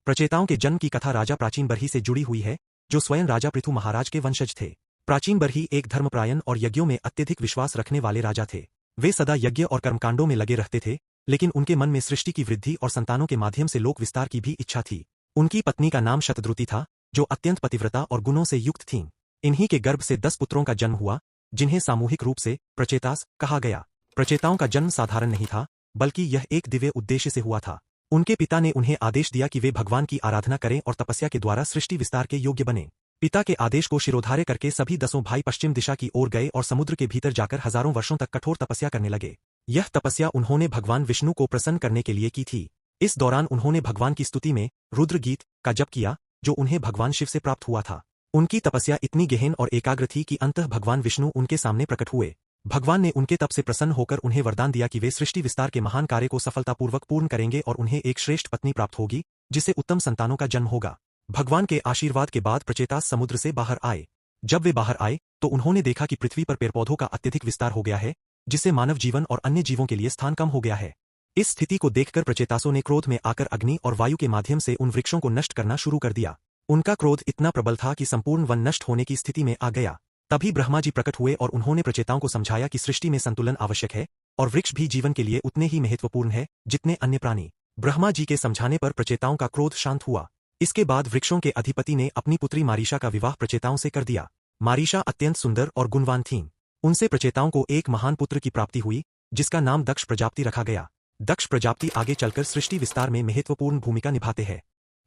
प्रचेताओं के जन्म की कथा राजा प्राचीन बरही से जुड़ी हुई है, जो स्वयं राजा पृथु महाराज के वंशज थे। प्राचीन बरही एक धर्मपरायण और यज्ञों में अत्यधिक विश्वास रखने वाले राजा थे। वे सदा यज्ञ और कर्मकांडों में लगे रहते थे, लेकिन उनके मन में सृष्टि की वृद्धि और संतानों के माध्यम से लोक विस्तार की भी इच्छा थी। उनकी पत्नी का नाम शतद्रुति था, जो अत्यंत पतिव्रता और गुणों से युक्त थीं। इन्हीं के गर्भ से 10 पुत्रों का जन्म हुआ, जिन्हें सामूहिक रूप से प्रचेतास कहा गया। प्रचेताओं का जन्म साधारण नहीं था, बल्कि यह एक दिव्य उद्देश्य से हुआ था। उनके पिता ने उन्हें आदेश दिया कि वे भगवान की आराधना करें और तपस्या के द्वारा सृष्टि विस्तार के योग्य बने। पिता के आदेश को शिरोधार्य करके सभी 10 भाई पश्चिम दिशा की ओर गए और समुद्र के भीतर जाकर हजारों वर्षों तक कठोर तपस्या करने लगे। यह तपस्या उन्होंने भगवान विष्णु को प्रसन्न करने के लिए की थी। इस दौरान उन्होंने भगवान की स्तुति में रुद्र गीत का जप किया, जो उन्हें भगवान शिव से प्राप्त हुआ था। उनकी तपस्या इतनी गहन और एकाग्र थी कि अंततः भगवान विष्णु उनके सामने प्रकट हुए। भगवान ने उनके तप से प्रसन्न होकर उन्हें वरदान दिया कि वे सृष्टि विस्तार के महान कार्य को सफलतापूर्वक पूर्ण करेंगे और उन्हें एक श्रेष्ठ पत्नी प्राप्त होगी, जिससे उत्तम संतानों का जन्म होगा। भगवान के आशीर्वाद के बाद प्रचेतास समुद्र से बाहर आए। जब वे बाहर आए तो उन्होंने देखा कि पृथ्वी पर पेड़ पौधों का अत्यधिक विस्तार हो गया है, जिससे मानव जीवन और अन्य जीवों के लिए स्थान कम हो गया है। इस स्थिति को देखकर प्रचेतासों ने क्रोध में आकर अग्नि और वायु के माध्यम से उन वृक्षों को नष्ट करना शुरू कर दिया। उनका क्रोध इतना प्रबल था कि संपूर्ण वन नष्ट होने की स्थिति में आ गया। तभी ब्रह्मा जी प्रकट हुए और उन्होंने प्रचेताओं को समझाया कि सृष्टि में संतुलन आवश्यक है और वृक्ष भी जीवन के लिए उतने ही महत्वपूर्ण है जितने अन्य प्राणी। ब्रह्मा जी के समझाने पर प्रचेताओं का क्रोध शांत हुआ। इसके बाद वृक्षों के अधिपति ने अपनी पुत्री मारीशा का विवाह प्रचेताओं से कर दिया। मारीशा अत्यंत सुंदर और गुणवान थीं। उनसे प्रचेताओं को एक महान पुत्र की प्राप्ति हुई, जिसका नाम दक्ष प्रजापति रखा गया। दक्ष प्रजापति आगे चलकर सृष्टि विस्तार में महत्वपूर्ण भूमिका निभाते हैं।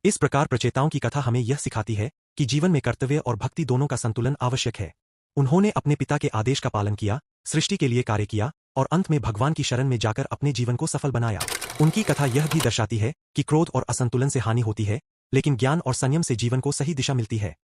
इस प्रकार प्रचेताओं की कथा हमें यह सिखाती है कि जीवन में कर्तव्य और भक्ति दोनों का संतुलन आवश्यक है। उन्होंने अपने पिता के आदेश का पालन किया, सृष्टि के लिए कार्य किया और अंत में भगवान की शरण में जाकर अपने जीवन को सफल बनाया। उनकी कथा यह भी दर्शाती है कि क्रोध और असंतुलन से हानि होती है, लेकिन ज्ञान और संयम से जीवन को सही दिशा मिलती है।